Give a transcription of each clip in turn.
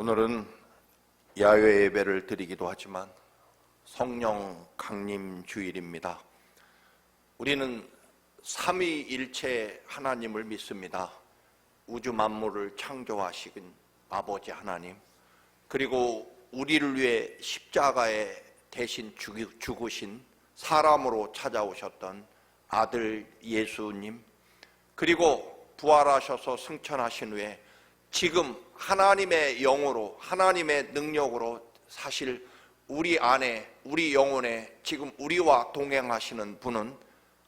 오늘은 야외 예배를 드리기도 하지만 성령 강림 주일입니다. 우리는 삼위일체 하나님을 믿습니다. 우주 만물을 창조하신 아버지 하나님, 그리고 우리를 위해 십자가에 대신 죽으신 사람으로 찾아오셨던 아들 예수님, 그리고 부활하셔서 승천하신 후에 지금 하나님의 영으로, 하나님의 능력으로 사실 우리 안에, 우리 영혼에 지금 우리와 동행하시는 분은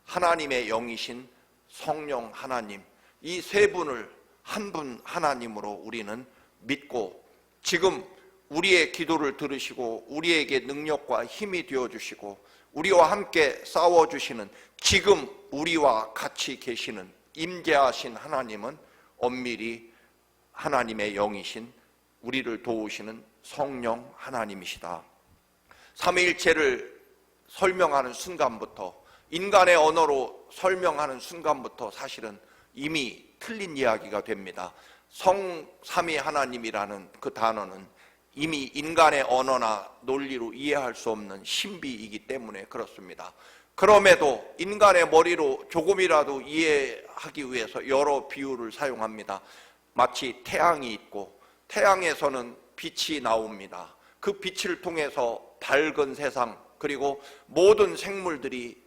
하나님의 영이신 성령 하나님, 이 세 분을 한 분 하나님으로 우리는 믿고, 지금 우리의 기도를 들으시고 우리에게 능력과 힘이 되어주시고 우리와 함께 싸워주시는, 지금 우리와 같이 계시는 임재하신 하나님은 엄밀히 하나님의 영이신, 우리를 도우시는 성령 하나님이시다. 삼위일체를 설명하는 순간부터, 인간의 언어로 설명하는 순간부터 사실은 이미 틀린 이야기가 됩니다. 성삼위 하나님이라는 그 단어는 이미 인간의 언어나 논리로 이해할 수 없는 신비이기 때문에 그렇습니다. 그럼에도 인간의 머리로 조금이라도 이해하기 위해서 여러 비유를 사용합니다. 마치 태양이 있고 태양에서는 빛이 나옵니다. 그 빛을 통해서 밝은 세상, 그리고 모든 생물들이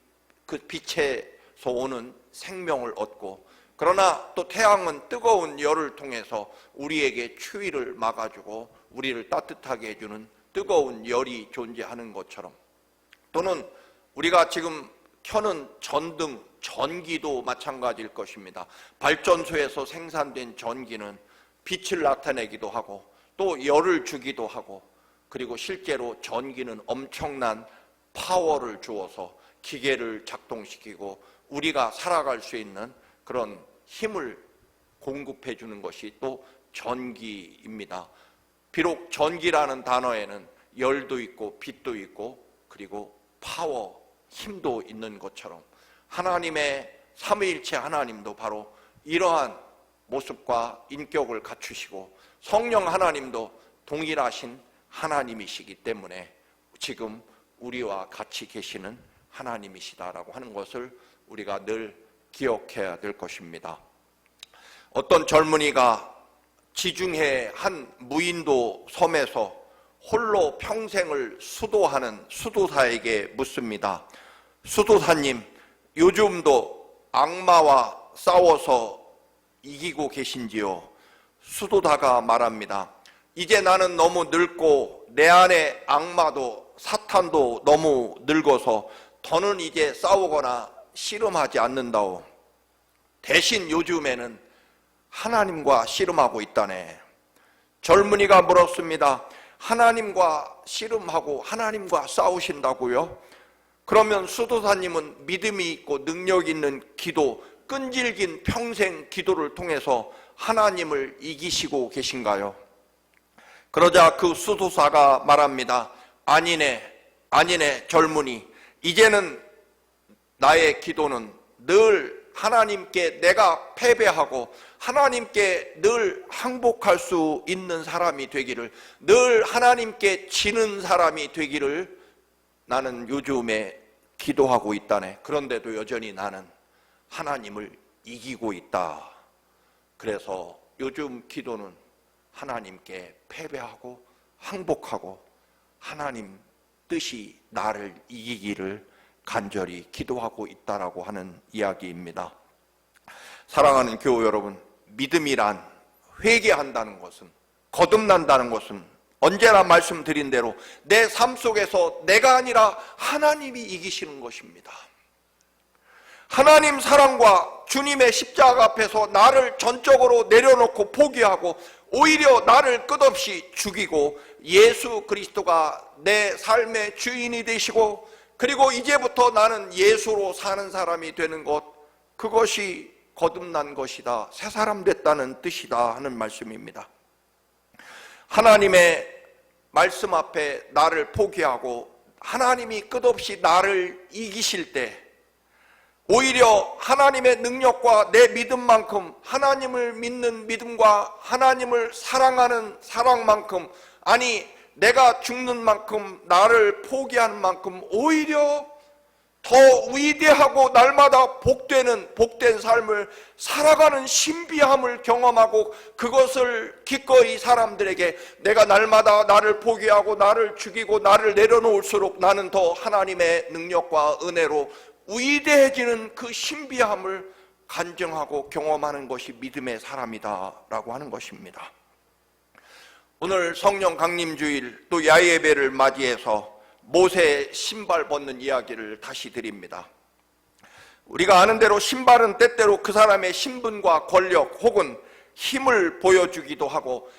그 빛에서 오는 생명을 얻고, 그러나 또 태양은 뜨거운 열을 통해서 우리에게 추위를 막아주고 우리를 따뜻하게 해주는 뜨거운 열이 존재하는 것처럼, 또는 우리가 지금 켜는 전등, 전기도 마찬가지일 것입니다. 발전소에서 생산된 전기는 빛을 나타내기도 하고 또 열을 주기도 하고, 그리고 실제로 전기는 엄청난 파워를 주어서 기계를 작동시키고 우리가 살아갈 수 있는 그런 힘을 공급해 주는 것이 또 전기입니다. 비록 전기라는 단어에는 열도 있고 빛도 있고 그리고 파워, 힘도 있는 것처럼 하나님의 삼위일체 하나님도 바로 이러한 모습과 인격을 갖추시고 성령 하나님도 동일하신 하나님이시기 때문에 지금 우리와 같이 계시는 하나님이시다라고 하는 것을 우리가 늘 기억해야 될 것입니다. 어떤 젊은이가 지중해 한 무인도 섬에서 홀로 평생을 수도하는 수도사에게 묻습니다. 수도사님, 요즘도 악마와 싸워서 이기고 계신지요? 수도사가 말합니다. 이제 나는 너무 늙고 내 안에 악마도 사탄도 너무 늙어서 더는 이제 싸우거나 씨름하지 않는다오. 대신 요즘에는 하나님과 씨름하고 있다네. 젊은이가 물었습니다. 하나님과 씨름하고 하나님과 싸우신다고요? 그러면 수도사님은 믿음이 있고 능력 있는 기도, 끈질긴 평생 기도를 통해서 하나님을 이기시고 계신가요? 그러자 그 수도사가 말합니다. 아니네 젊은이, 이제는 나의 기도는 늘 하나님께 내가 패배하고 하나님께 늘 항복할 수 있는 사람이 되기를, 늘 하나님께 지는 사람이 되기를 나는 요즘에 기도하고 있다네. 그런데도 여전히 나는 하나님을 이기고 있다. 그래서 요즘 기도는 하나님께 패배하고 항복하고 하나님 뜻이 나를 이기기를 간절히 기도하고 있다라고 하는 이야기입니다. 사랑하는 교우 여러분, 믿음이란 회개한다는 것은, 거듭난다는 것은 언제나 말씀드린 대로 내 삶 속에서 내가 아니라 하나님이 이기시는 것입니다. 하나님 사랑과 주님의 십자가 앞에서 나를 전적으로 내려놓고 포기하고 오히려 나를 끝없이 죽이고 예수 그리스도가 내 삶의 주인이 되시고, 그리고 이제부터 나는 예수로 사는 사람이 되는 것, 그것이 거듭난 것이다, 새 사람 됐다는 뜻이다 하는 말씀입니다. 하나님의 말씀 앞에 나를 포기하고 하나님이 끝없이 나를 이기실 때 오히려 하나님의 능력과 내 믿음만큼, 하나님을 믿는 믿음과 하나님을 사랑하는 사랑만큼, 아니 내가 죽는 만큼, 나를 포기하는 만큼 오히려 더 위대하고 날마다 복된 삶을 살아가는 신비함을 경험하고, 그것을 기꺼이 사람들에게, 내가 날마다 나를 포기하고 나를 죽이고 나를 내려놓을수록 나는 더 하나님의 능력과 은혜로 위대해지는 그 신비함을 간증하고 경험하는 것이 믿음의 사람이다라고 하는 것입니다. 오늘 성령 강림주일, 또 야예배를 맞이해서 모세의 신발 벗는 이야기를 다시 드립니다. 우리가 아는 대로 신발은 때때로 그 사람의 신분과 권력 혹은 힘을 보여주기도 하고,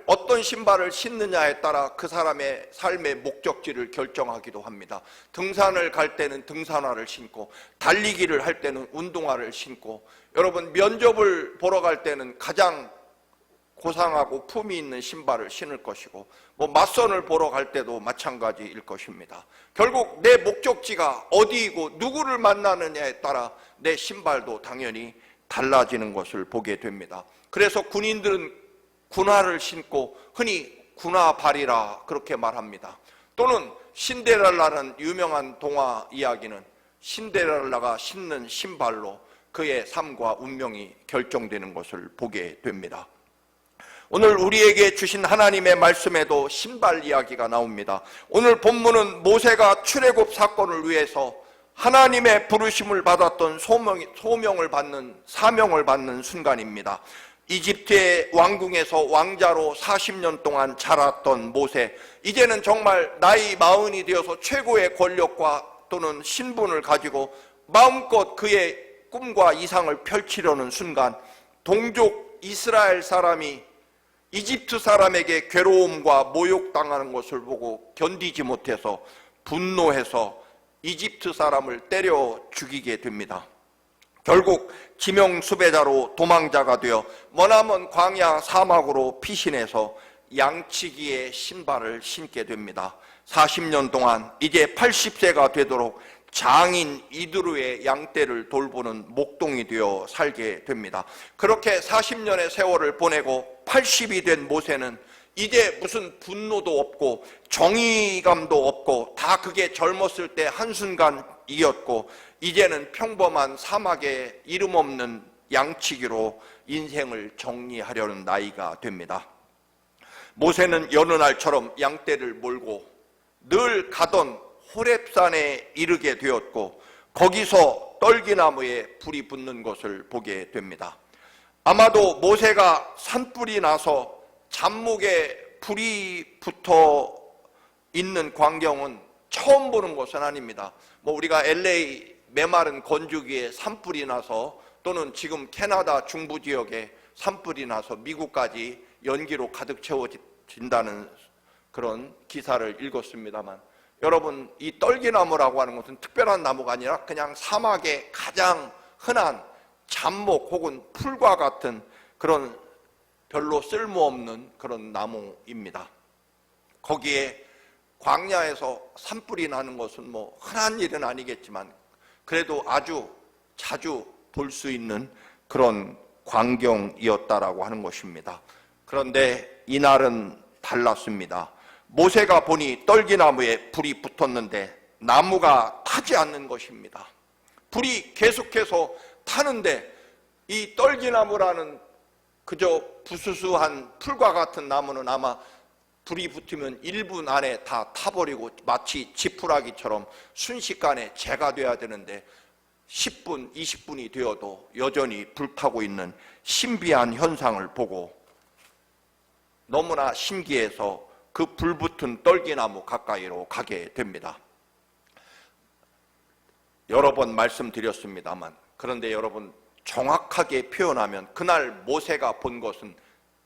어떤 신발을 신느냐에 따라 그 사람의 삶의 목적지를 결정하기도 합니다. 등산을 갈 때는 등산화를 신고, 달리기를 할 때는 운동화를 신고, 여러분 면접을 보러 갈 때는 가장 고상하고 품위 있는 신발을 신을 것이고, 맞선을 보러 갈 때도 마찬가지일 것입니다. 결국 내 목적지가 어디이고 누구를 만나느냐에 따라 내 신발도 당연히 달라지는 것을 보게 됩니다. 그래서 군인들은 군화를 신고 흔히 군화발이라 그렇게 말합니다. 또는 신데렐라는 유명한 동화 이야기는 신데렐라가 신는 신발로 그의 삶과 운명이 결정되는 것을 보게 됩니다. 오늘 우리에게 주신 하나님의 말씀에도 신발 이야기가 나옵니다. 오늘 본문은 모세가 출애굽 사건을 위해서 하나님의 부르심을 받았던 소명을 받는, 사명을 받는 순간입니다. 이집트의 왕궁에서 왕자로 40년 동안 자랐던 모세, 이제는 정말 나이 40이 되어서 최고의 권력과 또는 신분을 가지고 마음껏 그의 꿈과 이상을 펼치려는 순간, 동족 이스라엘 사람이 이집트 사람에게 괴로움과 모욕당하는 것을 보고 견디지 못해서 분노해서 이집트 사람을 때려 죽이게 됩니다. 결국 지명 수배자로 도망자가 되어 머나먼 광야 사막으로 피신해서 양치기의 신발을 신게 됩니다. 40년 동안 이제 80세가 되도록 장인 이드루의 양떼를 돌보는 목동이 되어 살게 됩니다. 그렇게 40년의 세월을 보내고 80이 된 모세는 이제 무슨 분노도 없고 정의감도 없고, 다 그게 젊었을 때 한순간이었고, 이제는 평범한 사막의 이름 없는 양치기로 인생을 정리하려는 나이가 됩니다. 모세는 여느 날처럼 양떼를 몰고 늘 가던 호렙산에 이르게 되었고, 거기서 떨기나무에 불이 붙는 것을 보게 됩니다. 아마도 모세가 산불이 나서 잡목에 불이 붙어 있는 광경은 처음 보는 것은 아닙니다. 우리가 LA 메마른 건조기에 산불이 나서, 또는 지금 캐나다 중부 지역에 산불이 나서 미국까지 연기로 가득 채워진다는 그런 기사를 읽었습니다만, 여러분, 이 떨기나무라고 하는 것은 특별한 나무가 아니라 그냥 사막의 가장 흔한 잡목 혹은 풀과 같은 그런 별로 쓸모없는 그런 나무입니다. 거기에 광야에서 산불이 나는 것은 흔한 일은 아니겠지만, 그래도 아주 자주 볼 수 있는 그런 광경이었다라고 하는 것입니다. 그런데 이날은 달랐습니다. 모세가 보니 떨기나무에 불이 붙었는데 나무가 타지 않는 것입니다. 불이 계속해서 타는데 이 떨기나무라는 그저 부수수한 풀과 같은 나무는 아마 불이 붙으면 1분 안에 다 타버리고 마치 지푸라기처럼 순식간에 재가 돼야 되는데 10분, 20분이 되어도 여전히 불타고 있는 신비한 현상을 보고 너무나 신기해서 그 불붙은 떨기나무 가까이로 가게 됩니다. 여러 번 말씀드렸습니다만, 그런데 여러분, 정확하게 표현하면 그날 모세가 본 것은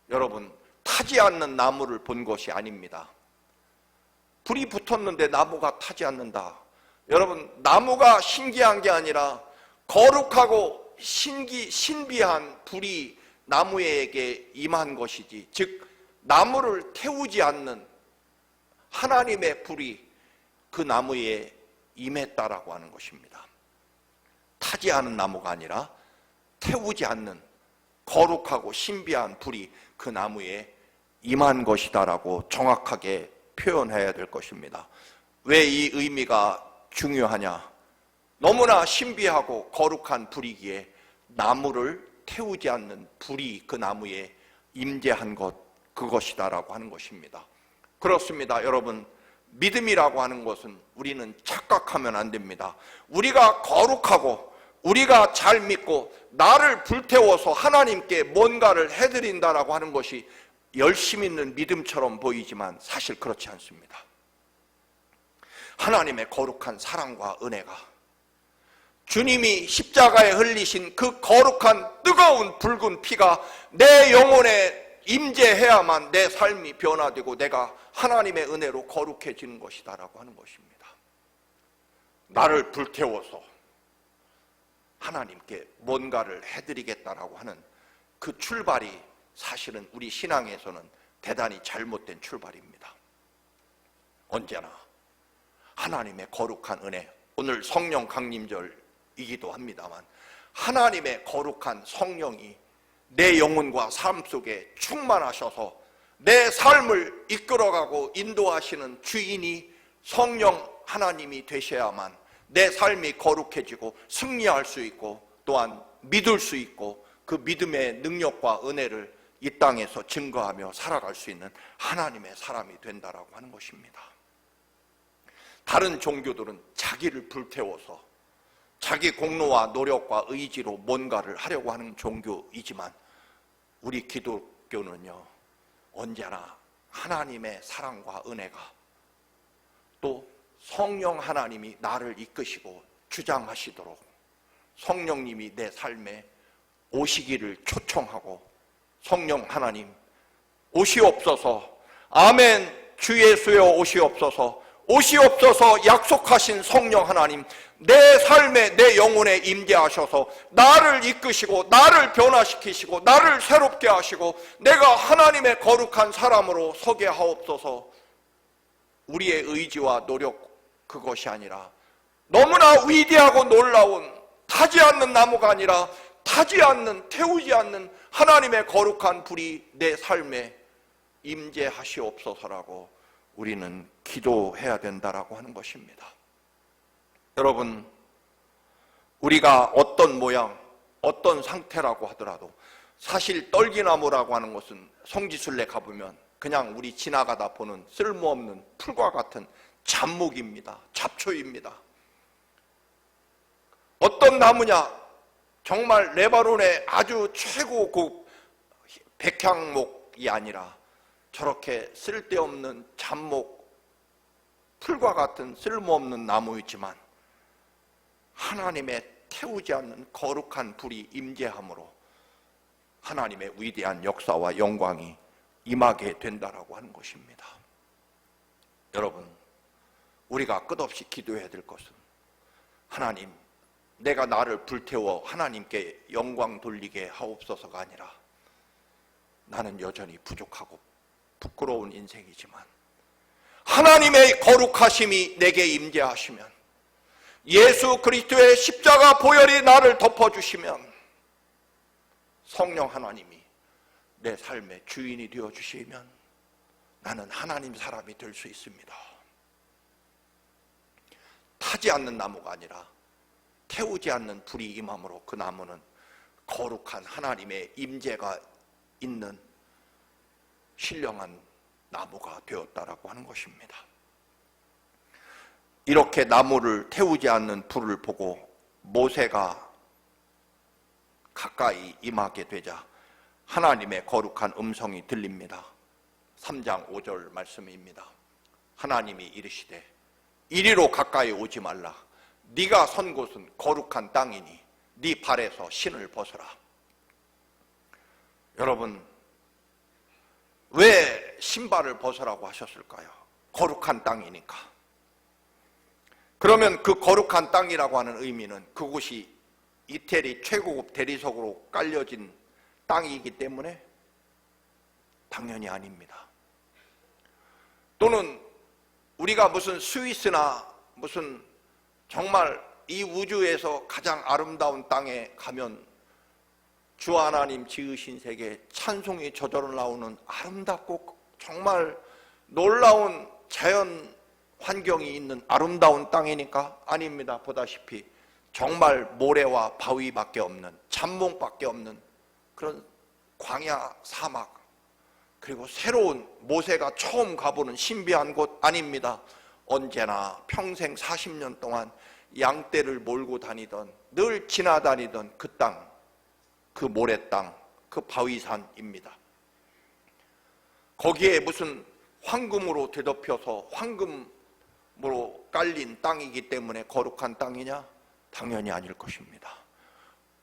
여러분 타지 않는 나무를 본 것이 아닙니다. 불이 붙었는데 나무가 타지 않는다. 여러분, 나무가 신기한 게 아니라 거룩하고 신비한 불이 나무에게 임한 것이지, 즉 나무를 태우지 않는 하나님의 불이 그 나무에 임했다라고 하는 것입니다. 타지 않은 나무가 아니라 태우지 않는 거룩하고 신비한 불이 그 나무에 임한 것이다라고 정확하게 표현해야 될 것입니다. 왜 이 의미가 중요하냐? 너무나 신비하고 거룩한 불이기에 나무를 태우지 않는 불이 그 나무에 임재한 것, 그것이다라고 하는 것입니다. 그렇습니다. 여러분, 믿음이라고 하는 것은 우리는 착각하면 안 됩니다. 우리가 거룩하고 우리가 잘 믿고 나를 불태워서 하나님께 뭔가를 해드린다라고 하는 것이 열심 있는 믿음처럼 보이지만 사실 그렇지 않습니다. 하나님의 거룩한 사랑과 은혜가, 주님이 십자가에 흘리신 그 거룩한 뜨거운 붉은 피가 내 영혼에 임재해야만 내 삶이 변화되고 내가 하나님의 은혜로 거룩해지는 것이다라고 하는 것입니다. 나를 불태워서 하나님께 뭔가를 해드리겠다라고 하는 그 출발이 사실은 우리 신앙에서는 대단히 잘못된 출발입니다. 언제나 하나님의 거룩한 은혜, 오늘 성령 강림절이기도 합니다만 하나님의 거룩한 성령이 내 영혼과 삶 속에 충만하셔서 내 삶을 이끌어가고 인도하시는 주인이 성령 하나님이 되셔야만 내 삶이 거룩해지고 승리할 수 있고 또한 믿을 수 있고 그 믿음의 능력과 은혜를 이 땅에서 증거하며 살아갈 수 있는 하나님의 사람이 된다라고 하는 것입니다. 다른 종교들은 자기를 불태워서 자기 공로와 노력과 의지로 뭔가를 하려고 하는 종교이지만 우리 기독교는요, 언제나 하나님의 사랑과 은혜가 또 성령 하나님이 나를 이끄시고 주장하시도록 성령님이 내 삶에 오시기를 초청하고, 성령 하나님 오시옵소서, 아멘, 주 예수여 오시옵소서, 오시옵소서 약속하신 성령 하나님 내 삶에 내 영혼에 임재하셔서 나를 이끄시고 나를 변화시키시고 나를 새롭게 하시고 내가 하나님의 거룩한 사람으로 서게 하옵소서. 우리의 의지와 노력 그것이 아니라 너무나 위대하고 놀라운 타지 않는 나무가 아니라 타지 않는, 태우지 않는 하나님의 거룩한 불이 내 삶에 임재하시옵소서라고 우리는 기도해야 된다라고 하는 것입니다. 여러분, 우리가 어떤 모양, 어떤 상태라고 하더라도 사실 떨기나무라고 하는 것은 성지순례 가보면 그냥 우리 지나가다 보는 쓸모없는 풀과 같은 잡목입니다. 잡초입니다. 어떤 나무냐? 정말 레바논의 아주 최고급 백향목이 아니라 저렇게 쓸데없는 잡목, 풀과 같은 쓸모없는 나무이지만 하나님의 태우지 않는 거룩한 불이 임재함으로 하나님의 위대한 역사와 영광이 임하게 된다라고 하는 것입니다. 여러분, 우리가 끝없이 기도해야 될 것은 하나님, 내가 나를 불태워 하나님께 영광 돌리게 하옵소서가 아니라 나는 여전히 부족하고 부끄러운 인생이지만 하나님의 거룩하심이 내게 임재하시면, 예수 그리스도의 십자가 보혈이 나를 덮어주시면 성령 하나님이 내 삶의 주인이 되어주시면 나는 하나님 사람이 될 수 있습니다. 타지 않는 나무가 아니라 태우지 않는 불이 임함으로 그 나무는 거룩한 하나님의 임재가 있는 신령한 나무가 되었다라고 하는 것입니다. 이렇게 나무를 태우지 않는 불을 보고 모세가 가까이 임하게 되자 하나님의 거룩한 음성이 들립니다. 3장 5절 말씀입니다. 하나님이 이르시되 이리로 가까이 오지 말라. 네가 선 곳은 거룩한 땅이니 네 발에서 신을 벗어라. 여러분, 왜 신발을 벗으라고 하셨을까요? 거룩한 땅이니까. 그러면 그 거룩한 땅이라고 하는 의미는 그곳이 이태리 최고급 대리석으로 깔려진 땅이기 때문에? 당연히 아닙니다. 또는 우리가 무슨 스위스나 무슨 정말 이 우주에서 가장 아름다운 땅에 가면 주 하나님 지으신 세계 찬송이 저절로 나오는 아름답고 정말 놀라운 자연 환경이 있는 아름다운 땅이니까? 아닙니다. 보다시피 정말 모래와 바위밖에 없는, 잠몽밖에 없는 그런 광야 사막, 그리고 새로운 모세가 처음 가보는 신비한 곳 아닙니다. 언제나 평생 40년 동안 양떼를 몰고 다니던, 늘 지나다니던 그 땅, 그 모래땅, 그 바위산입니다. 거기에 무슨 황금으로 되덮여서 황금으로 깔린 땅이기 때문에 거룩한 땅이냐? 당연히 아닐 것입니다.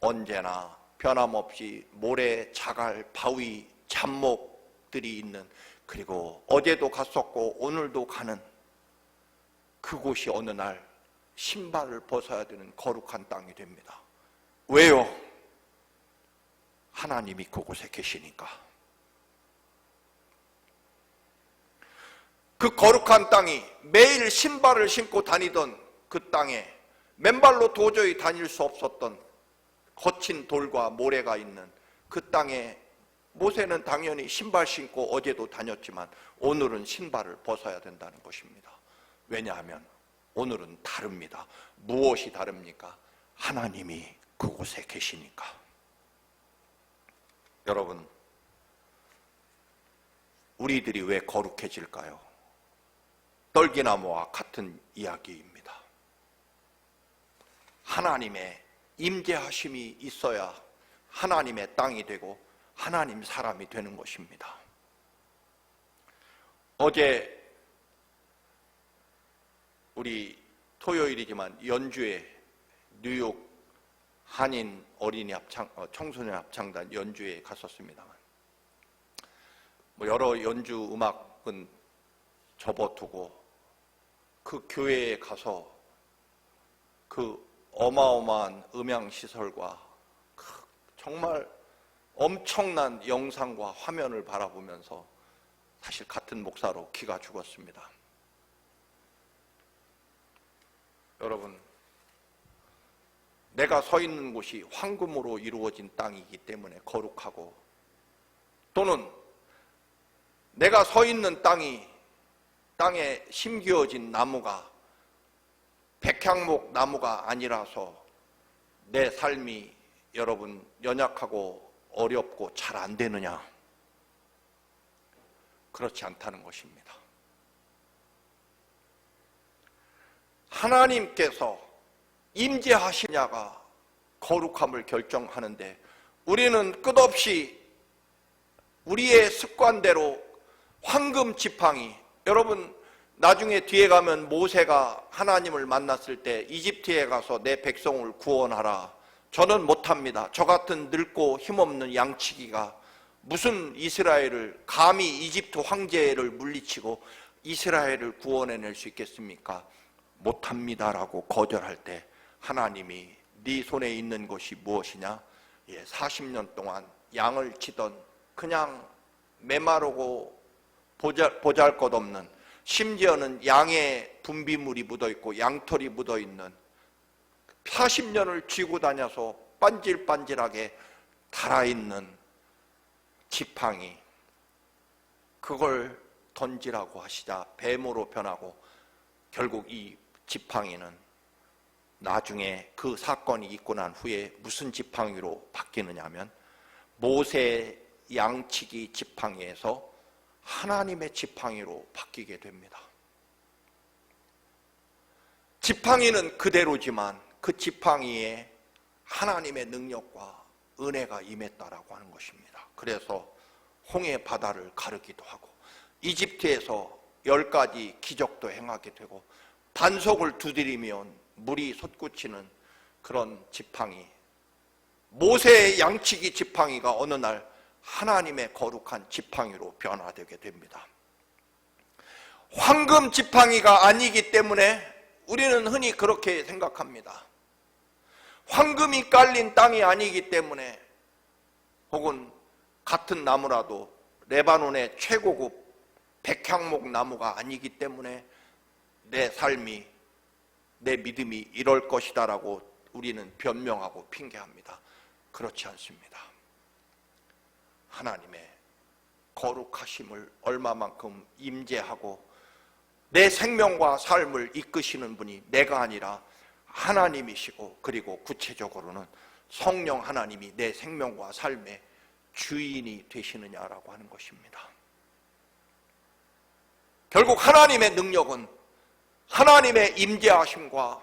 언제나 변함없이 모래, 자갈, 바위, 잡목들이 있는, 그리고 어제도 갔었고 오늘도 가는 그곳이 어느 날 신발을 벗어야 되는 거룩한 땅이 됩니다. 왜요? 하나님이 그곳에 계시니까. 그 거룩한 땅이 매일 신발을 신고 다니던 그 땅에 맨발로 도저히 다닐 수 없었던 거친 돌과 모래가 있는 그 땅에 모세는 당연히 신발 신고 어제도 다녔지만 오늘은 신발을 벗어야 된다는 것입니다. 왜냐하면 오늘은 다릅니다. 무엇이 다릅니까? 하나님이 그곳에 계시니까. 여러분, 우리들이 왜 거룩해질까요? 떨기나무와 같은 이야기입니다. 하나님의 임재하심이 있어야 하나님의 땅이 되고 하나님 사람이 되는 것입니다. 어제 우리 토요일이지만 연주에 뉴욕 한인 어린이 청소년 합창단 연주에 갔었습니다만, 여러 연주 음악은 접어두고 그 교회에 가서 그 어마어마한 음향시설과 정말 엄청난 영상과 화면을 바라보면서 사실 같은 목사로 기가 죽었습니다. 여러분, 내가 서 있는 곳이 황금으로 이루어진 땅이기 때문에 거룩하고, 또는 내가 서 있는 땅에 심기어진 나무가 백향목 나무가 아니라서 내 삶이 여러분 연약하고 어렵고 잘 안 되느냐? 그렇지 않다는 것입니다. 하나님께서 임재하시냐가 거룩함을 결정하는데, 우리는 끝없이 우리의 습관대로 황금 지팡이, 여러분 나중에 뒤에 가면 모세가 하나님을 만났을 때 이집트에 가서 내 백성을 구원하라, 저는 못합니다. 저 같은 늙고 힘없는 양치기가 무슨 이스라엘을, 감히 이집트 황제를 물리치고 이스라엘을 구원해낼 수 있겠습니까? 못합니다라고 거절할 때 하나님이 네 손에 있는 것이 무엇이냐? 40년 동안 양을 치던 그냥 메마르고 보잘것없는, 심지어는 양의 분비물이 묻어있고 양털이 묻어있는 40년을 쥐고 다녀서 반질반질하게 달아있는 지팡이, 그걸 던지라고 하시자 뱀으로 변하고, 결국 이 지팡이는 나중에 그 사건이 있고 난 후에 무슨 지팡이로 바뀌느냐면 모세 양치기 지팡이에서 하나님의 지팡이로 바뀌게 됩니다. 지팡이는 그대로지만 그 지팡이에 하나님의 능력과 은혜가 임했다라고 하는 것입니다. 그래서 홍해 바다를 가르기도 하고 이집트에서 10가지 기적도 행하게 되고 반석을 두드리면 물이 솟구치는 그런 지팡이, 모세의 양치기 지팡이가 어느 날 하나님의 거룩한 지팡이로 변화되게 됩니다. 황금 지팡이가 아니기 때문에 우리는 흔히 그렇게 생각합니다. 황금이 깔린 땅이 아니기 때문에, 혹은 같은 나무라도 레바논의 최고급 백향목 나무가 아니기 때문에 내 삶이 내 믿음이 이럴 것이다 라고 우리는 변명하고 핑계합니다. 그렇지 않습니다. 하나님의 거룩하심을 얼마만큼 임재하고 내 생명과 삶을 이끄시는 분이 내가 아니라 하나님이시고, 그리고 구체적으로는 성령 하나님이 내 생명과 삶의 주인이 되시느냐라고 하는 것입니다. 결국 하나님의 능력은 하나님의 임재하심과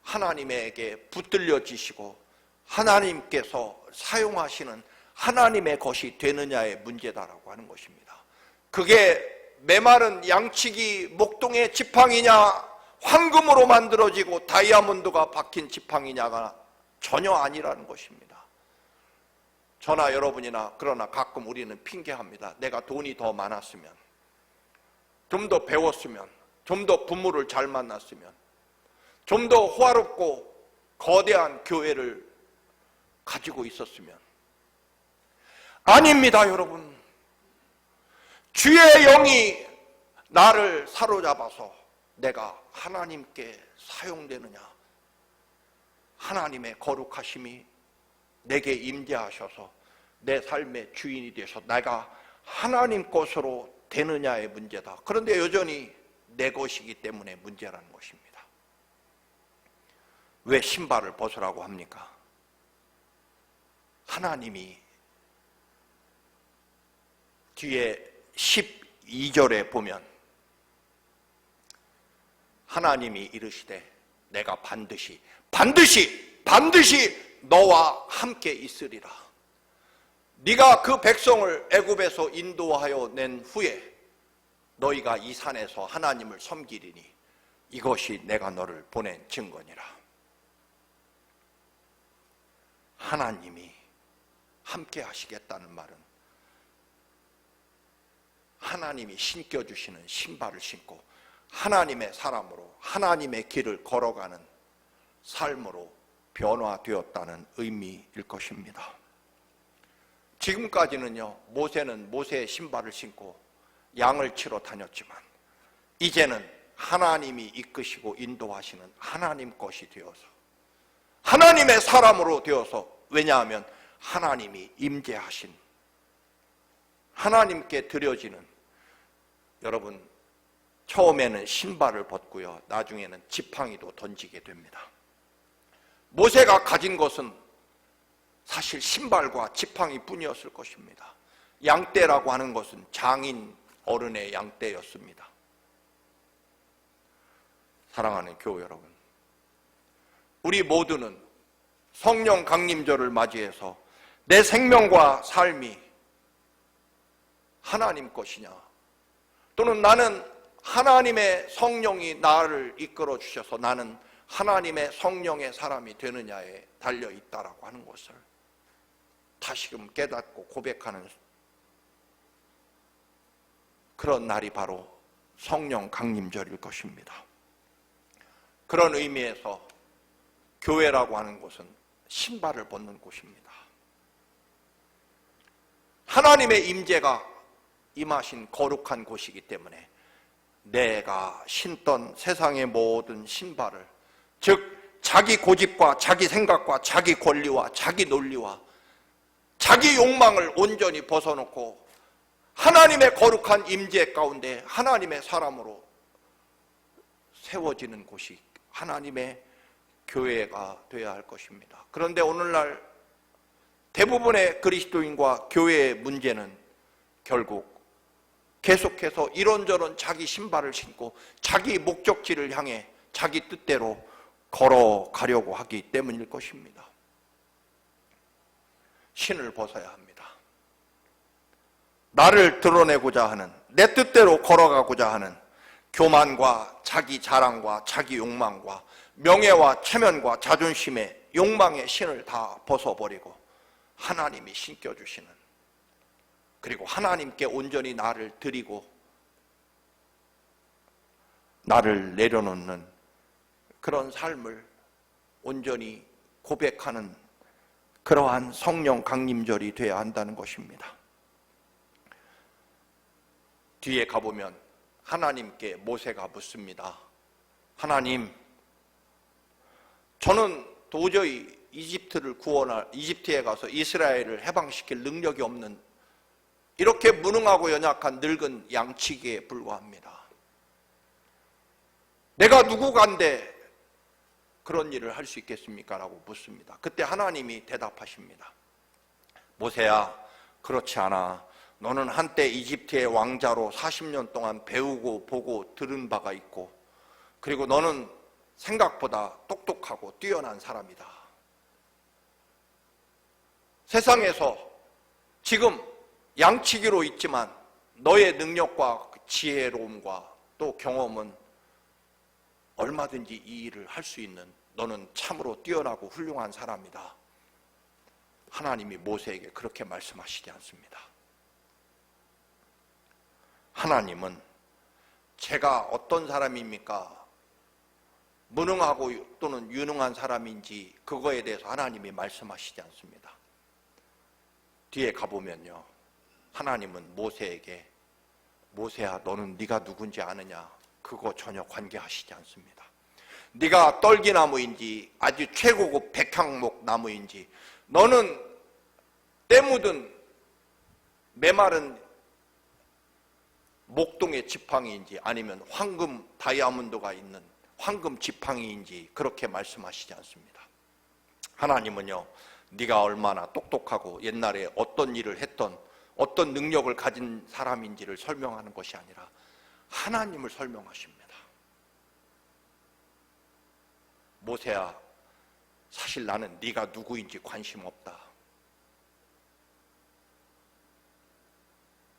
하나님에게 붙들려지시고 하나님께서 사용하시는 하나님의 것이 되느냐의 문제다라고 하는 것입니다. 그게 메마른 양치기 목동의 지팡이냐, 황금으로 만들어지고 다이아몬드가 박힌 지팡이냐가 전혀 아니라는 것입니다. 저나 여러분이나 그러나 가끔 우리는 핑계합니다. 내가 돈이 더 많았으면, 좀 더 배웠으면, 좀 더 부모를 잘 만났으면, 좀 더 호화롭고 거대한 교회를 가지고 있었으면. 아닙니다, 여러분. 주의 영이 나를 사로잡아서 내가 하나님께 사용되느냐, 하나님의 거룩하심이 내게 임재하셔서 내 삶의 주인이 되셔서 내가 하나님 것으로 되느냐의 문제다. 그런데 여전히 내 것이기 때문에 문제라는 것입니다. 왜 신발을 벗으라고 합니까? 하나님이 뒤에 12절에 보면 하나님이 이르시되 내가 반드시 너와 함께 있으리라. 네가 그 백성을 애굽에서 인도하여 낸 후에 너희가 이 산에서 하나님을 섬기리니 이것이 내가 너를 보낸 증거니라. 하나님이 함께 하시겠다는 말은 하나님이 신겨주시는 신발을 신고 하나님의 사람으로 하나님의 길을 걸어가는 삶으로 변화되었다는 의미일 것입니다. 지금까지는요, 모세는 모세의 신발을 신고 양을 치러 다녔지만 이제는 하나님이 이끄시고 인도하시는 하나님 것이 되어서 하나님의 사람으로 되어서, 왜냐하면 하나님이 임재하신, 하나님께 드려지는, 여러분 처음에는 신발을 벗고요, 나중에는 지팡이도 던지게 됩니다. 모세가 가진 것은 사실 신발과 지팡이 뿐이었을 것입니다. 양떼라고 하는 것은 장인 어른의 양떼였습니다. 사랑하는 교회 여러분, 우리 모두는 성령 강림절을 맞이해서 내 생명과 삶이 하나님 것이냐, 또는 나는 하나님의 성령이 나를 이끌어 주셔서 나는 하나님의 성령의 사람이 되느냐에 달려 있다라고 하는 것을 다시금 깨닫고 고백하는 그런 날이 바로 성령 강림절일 것입니다. 그런 의미에서 교회라고 하는 곳은 신발을 벗는 곳입니다. 하나님의 임재가 임하신 거룩한 곳이기 때문에 내가 신던 세상의 모든 신발을, 즉 자기 고집과 자기 생각과 자기 권리와 자기 논리와 자기 욕망을 온전히 벗어놓고 하나님의 거룩한 임재 가운데 하나님의 사람으로 세워지는 곳이 하나님의 교회가 되어야 할 것입니다. 그런데 오늘날 대부분의 그리스도인과 교회의 문제는 결국 계속해서 이런저런 자기 신발을 신고 자기 목적지를 향해 자기 뜻대로 걸어가려고 하기 때문일 것입니다. 신을 벗어야 합니다. 나를 드러내고자 하는, 내 뜻대로 걸어가고자 하는 교만과 자기 자랑과 자기 욕망과 명예와 체면과 자존심의 욕망의 신을 다 벗어버리고 하나님이 신겨주시는, 그리고 하나님께 온전히 나를 드리고 나를 내려놓는 그런 삶을 온전히 고백하는 그러한 성령 강림절이 되어야 한다는 것입니다. 뒤에 가보면 하나님께 모세가 묻습니다. 하나님, 저는 도저히 이집트에 가서 이스라엘을 해방시킬 능력이 없는 이렇게 무능하고 연약한 늙은 양치기에 불과합니다. 내가 누구간데 그런 일을 할 수 있겠습니까? 라고 묻습니다. 그때 하나님이 대답하십니다. 모세야, 그렇지 않아. 너는 한때 이집트의 왕자로 40년 동안 배우고 보고 들은 바가 있고, 그리고 너는 생각보다 똑똑하고 뛰어난 사람이다. 세상에서 지금 양치기로 있지만 너의 능력과 지혜로움과 또 경험은 얼마든지 이 일을 할 수 있는, 너는 참으로 뛰어나고 훌륭한 사람이다. 하나님이 모세에게 그렇게 말씀하시지 않습니다. 하나님은 제가 어떤 사람입니까? 무능하고 또는 유능한 사람인지 그거에 대해서 하나님이 말씀하시지 않습니다. 뒤에 가보면요, 하나님은 모세에게 모세야, 너는 네가 누군지 아느냐? 그거 전혀 관계하시지 않습니다. 네가 떨기나무인지 아주 최고급 백향목 나무인지, 너는 때 묻은 메마른 목동의 지팡이인지 아니면 황금 다이아몬드가 있는 황금 지팡이인지 그렇게 말씀하시지 않습니다. 하나님은요, 네가 얼마나 똑똑하고 옛날에 어떤 일을 했던 어떤 능력을 가진 사람인지를 설명하는 것이 아니라 하나님을 설명하십니다. 모세야, 사실 나는 네가 누구인지 관심 없다.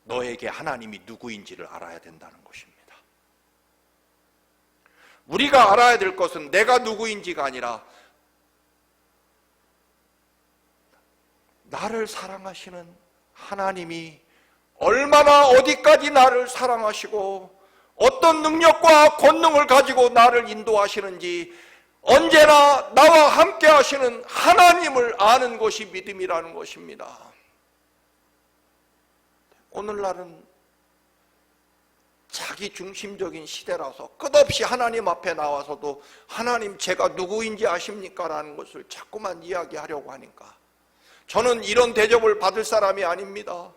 너에게 하나님이 누구인지를 알아야 된다는 것입니다. 우리가 알아야 될 것은 내가 누구인지가 아니라 나를 사랑하시는 하나님이 얼마나 어디까지 나를 사랑하시고 어떤 능력과 권능을 가지고 나를 인도하시는지 언제나 나와 함께 하시는 하나님을 아는 것이 믿음이라는 것입니다. 오늘날은 자기 중심적인 시대라서 끝없이 하나님 앞에 나와서도 하나님 제가 누구인지 아십니까? 라는 것을 자꾸만 이야기하려고 하니까 저는 이런 대접을 받을 사람이 아닙니다.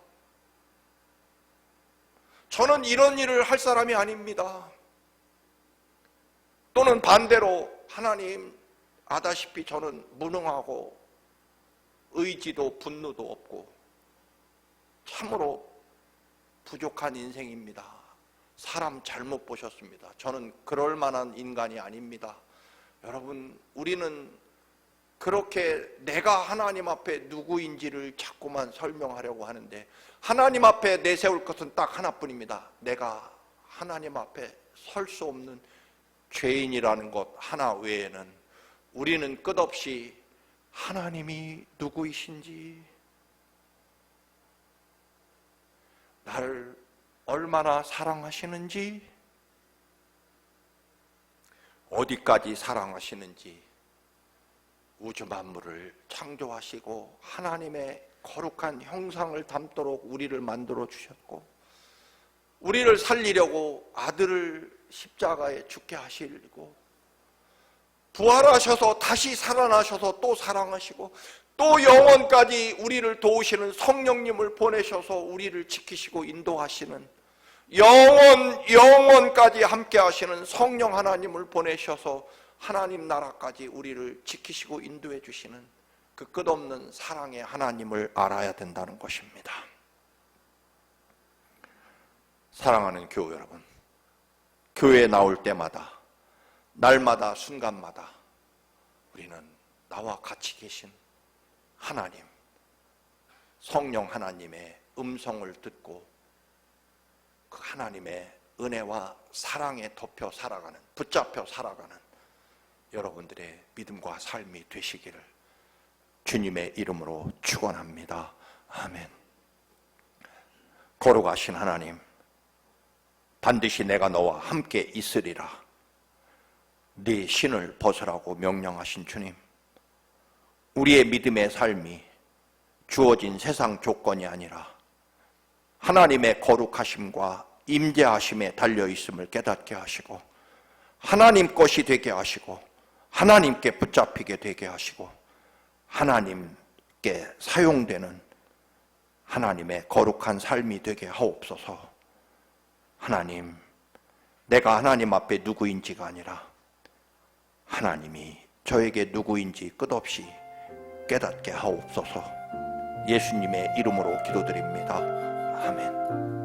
저는 이런 일을 할 사람이 아닙니다. 또는 반대로 하나님 아다시피 저는 무능하고 의지도 분노도 없고 참으로 부족한 인생입니다. 사람 잘못 보셨습니다. 저는 그럴 만한 인간이 아닙니다. 여러분, 우리는 그렇게 내가 하나님 앞에 누구인지를 자꾸만 설명하려고 하는데 하나님 앞에 내세울 것은 딱 하나뿐입니다. 내가 하나님 앞에 설 수 없는 죄인이라는 것 하나 외에는 우리는 끝없이 하나님이 누구이신지, 나를 얼마나 사랑하시는지, 어디까지 사랑하시는지, 우주 만물을 창조하시고 하나님의 거룩한 형상을 담도록 우리를 만들어 주셨고 우리를 살리려고 아들을 십자가에 죽게 하시고 부활하셔서 다시 살아나셔서 또 사랑하시고 또 영원까지 우리를 도우시는 성령님을 보내셔서 우리를 지키시고 인도하시는 영원까지 함께 하시는 성령 하나님을 보내셔서 하나님 나라까지 우리를 지키시고 인도해 주시는 그 끝없는 사랑의 하나님을 알아야 된다는 것입니다. 사랑하는 교회 여러분, 교회에 나올 때마다 날마다 순간마다 우리는 나와 같이 계신 하나님, 성령 하나님의 음성을 듣고 그 하나님의 은혜와 사랑에 덮여 살아가는, 붙잡혀 살아가는 여러분들의 믿음과 삶이 되시기를 주님의 이름으로 축원합니다. 아멘. 거룩하신 하나님, 반드시 내가 너와 함께 있으리라 네 신을 벗으라고 명령하신 주님, 우리의 믿음의 삶이 주어진 세상 조건이 아니라 하나님의 거룩하심과 임재하심에 달려있음을 깨닫게 하시고 하나님 것이 되게 하시고 하나님께 붙잡히게 되게 하시고 하나님께 사용되는 하나님의 거룩한 삶이 되게 하옵소서. 하나님, 내가 하나님 앞에 누구인지가 아니라 하나님이 저에게 누구인지 끝없이 깨닫게 하옵소서. 예수님의 이름으로 기도드립니다. 아멘.